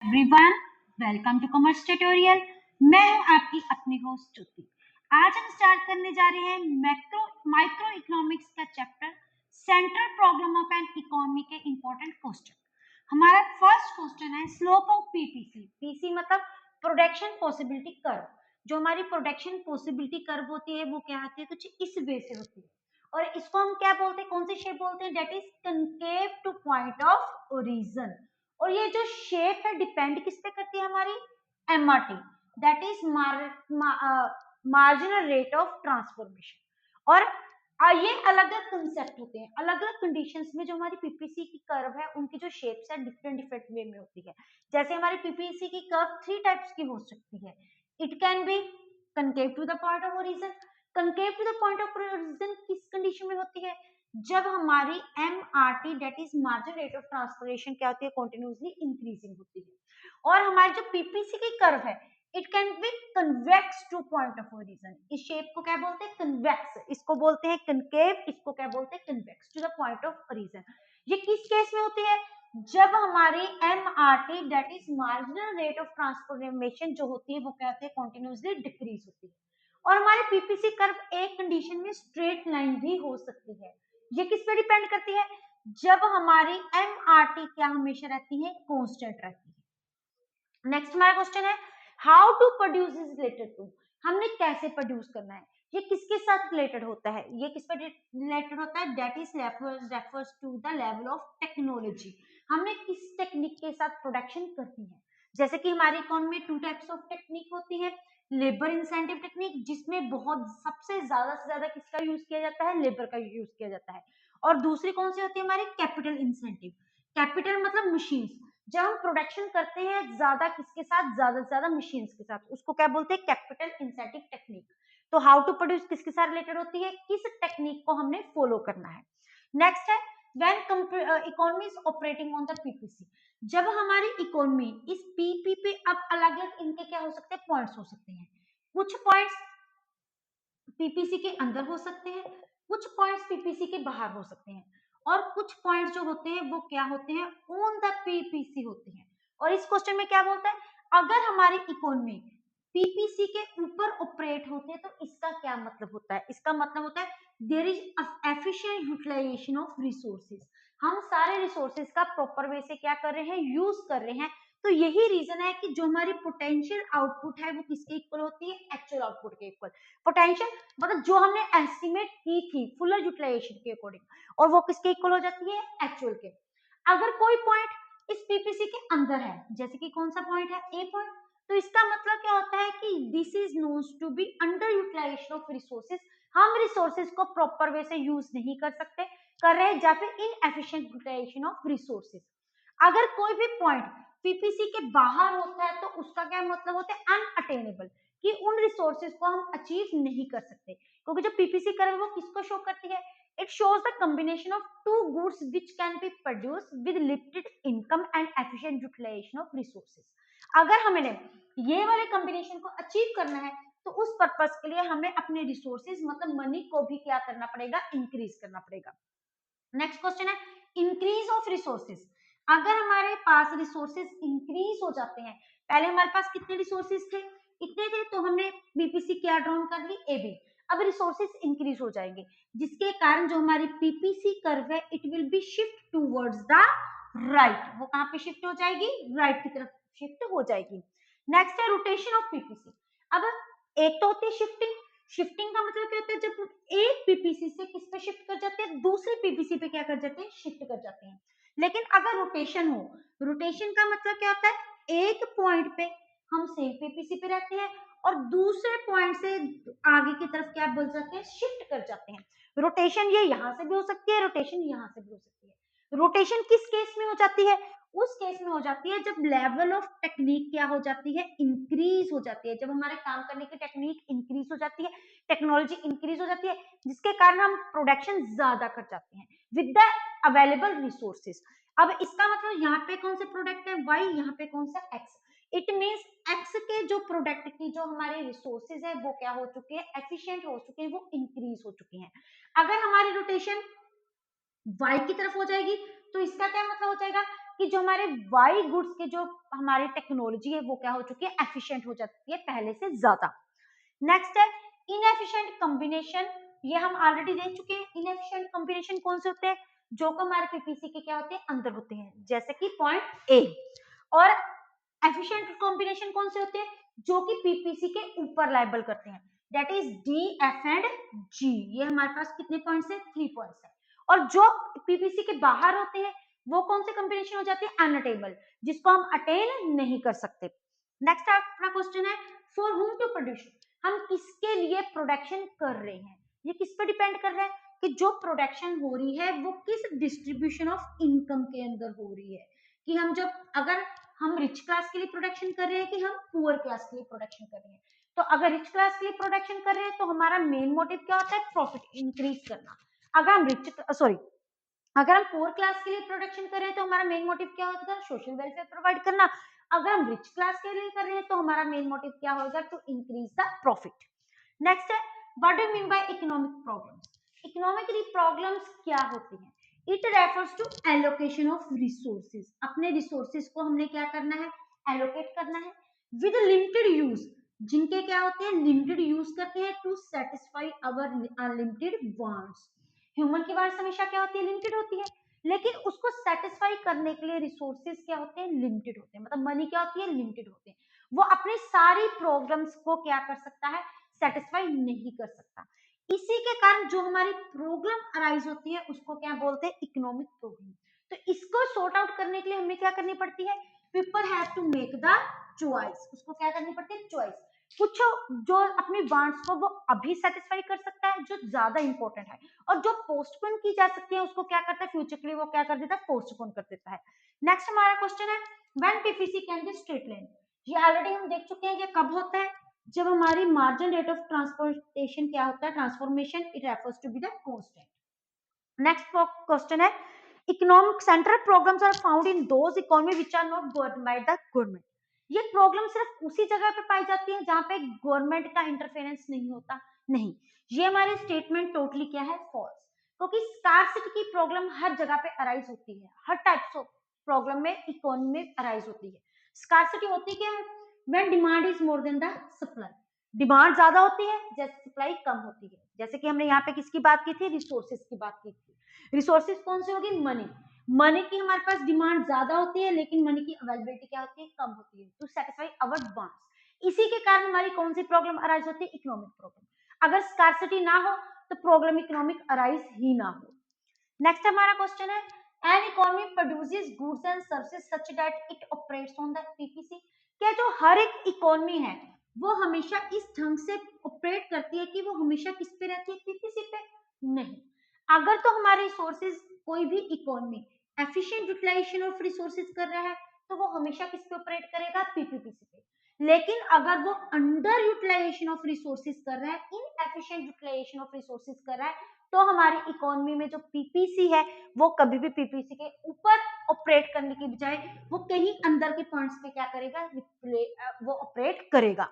Everyone, welcome to commerce tutorial. मैं हूं आपकी अपनी होस्ट ज्योति। आज हम स्टार्ट करने जा रहे हैं माइक्रो इकोनॉमिक्स का chapter central problem of an economy के इंपॉर्टेंट क्वेश्चन। हमारा फर्स्ट क्वेश्चन है स्लोप ऑफ पीपीसी। पीसी मतलब प्रोडक्शन पॉसिबिलिटी कर्व। जो हमारी प्रोडक्शन पॉसिबिलिटी कर्व होती है वो क्या होती है, कुछ इस वे से होती है और इसको हम क्या बोलते हैं, कौन सी शेप बोलते हैं, that is concave two point of origin. और ये जो शेप है डिपेंड किस पे करती है, हमारी MRT, that is marginal rate of transformation. और ये अलग अलग कंसेप्ट होते हैं, अलग अलग कंडीशंस में जो हमारी पीपीसी की कर्व है उनकी जो शेप्स है डिफरेंट डिफरेंट वे में होती है। जैसे हमारी पीपीसी की कर्व 3 टाइप्स की हो सकती है। It can be concave to the point of origin. Concave to the point of origin किस कंडीशन में होती है, जब हमारी MRT that is margin rate of transformation क्या होती है, कंटिन्यूअसली इंक्रीजिंग होती है। और हमारी जो पीपीसी की कर्व है it can B convex two point of origin. इस शेप को क्या बोलते हैं, कन्वेक्स। इसको बोलते हैं कनकेव, इसको क्या बोलते हैं, convex to the point of origin. ये किस केस में होती है, जब हमारी MRT that is marginal rate of transformation जो होती है वो क्या होती है, कंटिन्यूअसली डिक्रीज होती है। और हमारे पीपीसी कर्व एक कंडीशन में स्ट्रेट लाइन भी हो सकती है। ये किस पे डिपेंड करती है, जब हमारी MRT क्या हमेशा रहती है, कांस्टेंट रहती है। नेक्स्ट हमारा क्वेश्चन है how to produce is related to. हमने कैसे प्रोड्यूस करना है, ये किसके साथ रिलेटेड होता है, ये किस पर रिलेटेड होता है, that is refers to the level of technology. हमने किस टेक्निक के साथ प्रोडक्शन करती है। जैसे कि हमारी इकोनॉमी में 2 टाइप्स ऑफ टेक्निक होती है। लेबर इंसेंटिव टेक्निक, जिसमें बहुत सबसे से ज्यादा किसका यूज किया जाता है, लेबर का यूज किया जाता है। और दूसरी कौन सी होती है, हमारी कैपिटल इंसेंटिव। कैपिटल मतलब मशीन। जब हम प्रोडक्शन करते हैं ज्यादा किसके साथ, ज्यादा से ज्यादा मशीन्स के साथ, उसको क्या बोलते हैं, कैपिटल इंसेंटिव टेक्निक। तो हाउ टू प्रोड्यूस किसके साथ रिलेटेड होती है, किस टेक्निक को हमने फॉलो करना है। नेक्स्ट है when economy is operating on the PPC. जब हमारी इकोनॉमी इस पीपी पे, अब अलग अलग इनके क्या हो सकते हैं, पॉइंट्स हो सकते हैं। कुछ पॉइंट्स पीपीसी के अंदर हो सकते हैं, कुछ पॉइंट्स पीपीसी के बाहर हो सकते हैं, और कुछ पॉइंट्स जो होते हैं वो क्या होते हैं, ऑन द पीपीसी होते हैं। और इस क्वेश्चन में क्या बोलता है, अगर हमारी इकोनॉमी पीपीसी के ऊपर ऑपरेट होते हैं तो इसका क्या मतलब होता है, इसका मतलब होता है there is efficient utilisation of resources. हम सारे रिसोर्सेज का प्रॉपर वे से क्या कर रहे हैं, यूज कर रहे हैं। तो यही रीजन है कि जो हमारी पोटेंशियल आउटपुट है वो किसके इक्वल होती है, एक्चुअल आउटपुट के इक्वल। पोटेंशियल मतलब जो हमने एस्टिमेट की थी फुलर यूटिलाइजेशन के अकॉर्डिंग, और वो किसके इक्वल हो जाती है, एक्चुअल के। अगर कोई पॉइंट इस पीपीसी के अंदर है, जैसे कि कौन सा पॉइंट है, ए पॉइंट, तो इसका मतलब क्या होता है कि this is known to be under utilisation of resources. हम रिसोर्सेज को प्रॉपर वे से यूज नहीं कर सकते, कर रहे हैं, या फिर इनएफिशिएंट यूटिलाइजेशन ऑफ रिसोर्सेज। अगर कोई भी पॉइंट पीपीसी के बाहर होता है तो उसका क्या मतलब होता है, अनअटेनेबल, कि उन रिसोर्सेज को हम अचीव नहीं कर सकते। क्योंकि जो पीपीसी कर्व है वो किसको शो करती है, it shows the combination of two goods which can be produce with limited income and efficient utilisation of resources. अगर हमें ये वाले कॉम्बिनेशन को अचीव करना है तो उस पर्पस के लिए हमें अपने रिसोर्सेज मतलब मनी को भी क्या करना पड़ेगा, इंक्रीज करना पड़ेगा। नेक्स्ट क्वेश्चन है इंक्रीज ऑफ रिसोर्सेज। अगर हमारे पास रिसोर्सेज इंक्रीज हो जाते हैं, पहले हमारे पास कितने रिसोर्सेज थे, इतने थे, तो हमने बीपीसी क्या ड्रॉन कर ली, एबी। अब रिसोर्सेज इंक्रीज हो जाएंगे, जिसके कारण जो हमारी पीपीसी कर्व है it will be shift towards the right. वो कहां पे शिफ्ट हो जाएगी, राइट की तरफ शिफ्ट हो जाएगी। नेक्स्ट है रोटेशन ऑफ पीपीसी। अब एक तो होती है शिफ्टिंग। शिफ्टिंग का मतलब क्या होता है, जब एक पीपीसी से किस पे शिफ्ट कर जाते हैं, दूसरे पीपीसी पे क्या कर जाते हैं, शिफ्ट कर जाते हैं। लेकिन अगर रोटेशन हो, रोटेशन का मतलब क्या होता है, एक पॉइंट पे हम सेम पीपीसी पे रहते हैं और दूसरे पॉइंट से आगे की तरफ क्या बोल जाते हैं, शिफ्ट कर जाते हैं। रोटेशन ये यहां से भी हो सकती है, रोटेशन यहां से भी हो सकती है। रोटेशन किस केस में हो जाती है, उस केस में हो जाती है जब लेवल ऑफ टेक्निक क्या हो जाती है, इंक्रीज हो जाती है। जब हमारे काम करने की टेक्निक इंक्रीज हो जाती है, टेक्नोलॉजी इंक्रीज हो जाती है, जिसके कारण हम प्रोडक्शन ज्यादा कर जाते हैं विद द अवेलेबल रिसोर्सेज। अब इसका मतलब यहाँ पे कौन से प्रोडक्ट है, वाई, यहाँ पे कौन सा एक्स। इट मीन्स एक्स के जो प्रोडक्ट की जो हमारे रिसोर्सेज है वो क्या हो चुके हैं, एफिशिएंट हो चुके हैं, वो इंक्रीज हो चुके हैं। अगर हमारी रोटेशन वाई की तरफ हो जाएगी तो इसका क्या मतलब हो जाएगा, कि जो हमारे वाई गुड्स के जो हमारी टेक्नोलॉजी है वो क्या हो चुकी है, एफिशिएंट हो जाती है पहले से ज्यादा। नेक्स्ट है इनएफिशिएंट कॉम्बिनेशन, ये हम ऑलरेडी देख चुके हैं। इनएफिशिएंट कॉम्बिनेशन कौन से होते हैं, जो कि हमारे पीपीसी के क्या होते हैं, अंदर होते हैं, जैसे कि पॉइंट ए। और एफिशिएंट कॉम्बिनेशन कौन से होते हैं, जो कि पीपीसी के ऊपर लाइबल करते हैं, that is D, F and G. ये हमारे पास कितने पॉइंट्स है, 3 पॉइंट्स है। और जो पीपीसी के बाहर होते हैं वो कौन से कॉम्बिनेशन हो जाते हैं, अनअटेनेबल, जिसको हम अटेन नहीं कर सकते। नेक्स्ट अपना क्वेश्चन है फॉर हुम टू प्रोड्यूस, हम किसके लिए प्रोडक्शन कर रहे हैं, ये किस पर डिपेंड कर रहा है कि जो प्रोडक्शन हो रही है वो किस डिस्ट्रीब्यूशन ऑफ इनकम के अंदर हो रही है, कि हम जब अगर हम रिच क्लास के लिए प्रोडक्शन कर रहे हैं कि हम पुअर क्लास के लिए प्रोडक्शन कर रहे हैं। तो अगर रिच क्लास के लिए प्रोडक्शन कर रहे हैं तो हमारा मेन मोटिव क्या होता है, प्रॉफिट इंक्रीज करना। अगर हम अगर हम पुअर क्लास के लिए प्रोडक्शन कर रहे हैं तो हमारा मेन मोटिव क्या होगा, सोशल वेलफेयर प्रोवाइड करना। अगर हम रिच क्लास के लिए कर रहे हैं तो हमारा मेन मोटिव क्या होगा, to increase the profit. Next है what do you mean by economic problems, economically problems क्या होती हैं, it refers to allocation of resources, अपने रिसोर्सेज को हमने क्या करना है, एलोकेट करना है विद लिमिटेड यूज, जिनके क्या होते हैं, लिमिटेड यूज करते हैं to satisfy our unlimited wants. Human की वांट्स हमेशा क्या होती है, लिमिटेड होती है, लेकिन उसको सेटिस्फाई करने के लिए रिसोर्सेज क्या होते हैं, लिमिटेड होते हैं, मतलब मनी क्या होती है, लिमिटेड होते हैं। वो अपने सारी प्रॉब्लम्स को क्या कर सकता है, सेटिस्फाई नहीं कर सकता। इसी के कारण जो हमारी प्रॉब्लम अराइज होती है उसको क्या बोलते हैं, इकोनॉमिक प्रॉब्लम। तो इसको सॉर्ट आउट करने के लिए हमें क्या करनी पड़ती है, people have to make the choice, उसको क्या करनी पड़ती है, चॉइस। कुछ जो अपनी वांट्स को वो अभी सेटिस्फाई कर सकता है जो ज्यादा इंपॉर्टेंट है, और जो पोस्टपोन की जा सकती है उसको क्या करता है, फ्यूचर के लिए वो क्या कर देता है, पोस्टपोन कर देता है। नेक्स्ट हमारा क्वेश्चन है when PPC can be straight line, ये ऑलरेडी हम देख चुके हैं, ये कब होता है, जब हमारी मार्जिन रेट ऑफ ट्रांसपोर्टेशन क्या होता है, transformation, it refers to be the constant. Next question है economic central problems are found in those economy which are not governed by the government, ये प्रॉब्लम सिर्फ उसी जगह पे पाई जाती है जहां पे गवर्नमेंट का इंटरफेरेंस नहीं होता, नहीं, ये हमारे स्टेटमेंट टोटली क्या है, फॉल्स, क्योंकि स्कार्सिटी की प्रॉब्लम हर जगह पे अराइज होती है, हर टाइप्स ऑफ प्रॉब्लम में इकोनॉमी में अराइज होती है। स्कार्सिटी होती क्या है, when demand is more than the supply, demand ज्यादा होती है जैसे सप्लाई कम होती है, जैसे कि हमने यहाँ पे किसकी बात की थी, रिसोर्सेज की बात की थी। रिसोर्सेज कौन सी होगी, मनी, मनी की हमारे पास डिमांड ज्यादा होती है लेकिन मनी की अवेलेबिलिटी क्या होती है, कम होती है, टू सेटिस्फाई आवर वांट्स। इसी के कारण हमारी कौन सी प्रॉब्लम अराइज होती है, इकोनॉमिक प्रॉब्लम। अगर स्कार्सिटी ना हो तो प्रॉब्लम इकोनॉमिक अराइज ही ना हो। नेक्स्ट हमारा क्वेश्चन है an economy produces goods and services such that it operates on the PPC, क्या जो हर एक इकोनॉमी है वो हमेशा इस ढंग से ऑपरेट करती है कि वो हमेशा किस पे रहती है, पीपीसी पे, नहीं। अगर तो हमारे रिसोर्सेज, कोई भी economy efficient utilisation of resources कर रहा है तो वो हमेशा किस पे ऑपरेट करेगा, पीपीपीसी पे। लेकिन अगर वो अंडर यूटिलाइजेशन ऑफ रिसोर्सेज कर रहा है, इनएफिशिएंट यूटिलाइजेशन ऑफ रिसोर्सेज कर रहा है, तो हमारी इकोनॉमी में जो पीपीसी है वो कभी भी पीपीसी के ऊपर ऑपरेट करने की बजाय वो कहीं अंदर के पॉइंट्स पे क्या करेगा, वो ऑपरेट करेगा।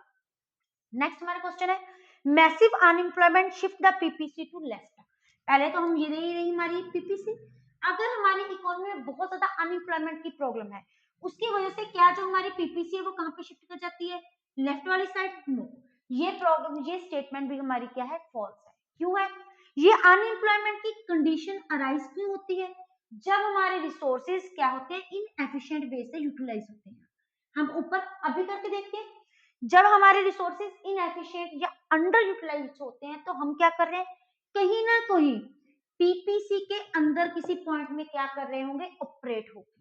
नेक्स्ट हमारा क्वेश्चन है massive unemployment shift the PPC to left, पहले तो हम ये नहीं रही हमारी पीपीसी, अगर हमारी इकोनॉमी में बहुत ज्यादा अनएम्प्लॉयमेंट की प्रॉब्लम है उसकी वजह से क्या जो हमारी पीपीसी है वो कहां पे शिफ्ट कर जाती है, लेफ्ट वाली साइड, नो, ये प्रॉब्लम, ये स्टेटमेंट भी हमारी क्या है, फॉल्स है। क्यों है, ये अनएम्प्लॉयमेंट की कंडीशन अराइज क्यों होती है, जब हमारे रिसोर्सेज क्या होते हैं, इनएफिशिएंट वे से यूटिलाइज होते हैं। हम ऊपर अभी करके देखते हैं, जब हमारे रिसोर्सेज इनएफिशिएंट या अंडर यूटिलाइज होते हैं तो हम क्या कर रहे हैं, कहीं ना कहीं पीपीसी के अंदर किसी पॉइंट में क्या कर रहे होंगे, ऑपरेट होगी।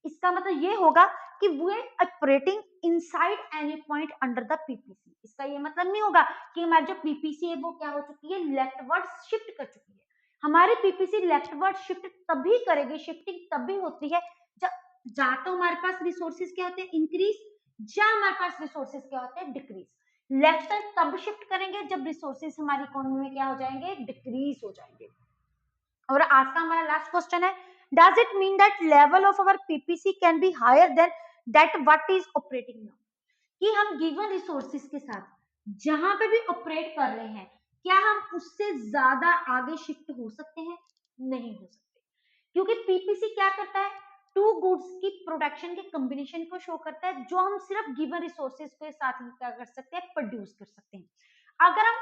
इसका मतलब ये होगा कि वो operating inside any point under the PPC. इसका ये मतलब नहीं होगा कि हमारी जो पीपीसी है वो क्या हो चुकी है, लेफ्टवर्ड शिफ्ट कर चुकी है। हमारी पीपीसी लेफ्टवर्ड शिफ्ट तभी करेगी, शिफ्टिंग तभी होती है जब जा तो हमारे पास रिसोर्सेज क्या होते हैं, इंक्रीज, जहां हमारे पास रिसोर्सेज क्या होते हैं, डिक्रीज। लेफ्ट साइड तब शिफ्ट करेंगे जब रिसोर्सेज हमारी इकोनॉमी में क्या हो जाएंगे, डिक्रीज हो जाएंगे। और आज का हमारा लास्ट क्वेश्चन है does it mean that level of our PPC can be higher than that what is operating now, कि हम गिवन रिसोर्सेज के साथ जहां पे भी ऑपरेट कर रहे हैं क्या हम उससे ज्यादा आगे शिफ्ट हो सकते हैं, नहीं हो सकते, क्योंकि पीपीसी क्या करता है, टू गुड्स की प्रोडक्शन के कॉम्बिनेशन को शो करता है जो हम सिर्फ गिवन रिसोर्सेज के साथ ही क्या कर सकते हैं, प्रोड्यूस कर सकते हैं। अगर हम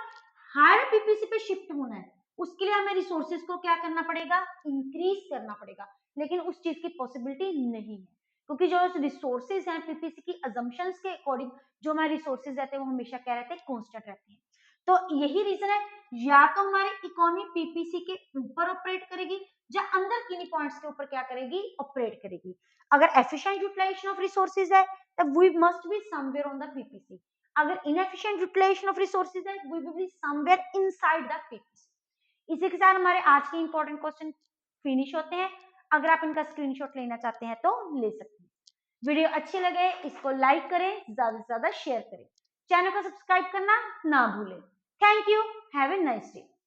हायर पीपीसी पे शिफ्ट होना है उसके लिए हमें रिसोर्सेज को क्या करना पड़ेगा, इंक्रीज करना पड़ेगा, लेकिन उस चीज की पॉसिबिलिटी नहीं है क्योंकि जो रिसोर्सेज हैं पीपीसी की अजम्पशंस के अकॉर्डिंग जो हमारे रिसोर्सेज रहते हैं वो हमेशा क्या रहते हैं, कॉन्स्टेंट रहते हैं। तो यही रीजन है, या तो हमारी इकोनॉमी पीपीसी के ऊपर ऑपरेट करेगी या अंदर किन्हीं पॉइंट्स के ऊपर क्या करेगी, ऑपरेट करेगी। अगर एफिशिएंट यूटिलाइजेशन ऑफ रिसोर्सेज है तब we must be somewhere on the PPC, अगर इनएफिशिएंट यूटिलाइजेशन ऑफ रिसोर्सेज है we will be somewhere inside the PPC. इसी के साथ हमारे आज के इंपॉर्टेंट क्वेश्चन फिनिश होते हैं। अगर आप इनका स्क्रीनशॉट लेना चाहते हैं तो ले सकते हैं। वीडियो अच्छी लगे इसको लाइक करें, ज्यादा से ज्यादा शेयर करें, चैनल को सब्सक्राइब करना ना भूलें। Thank you, have a nice day.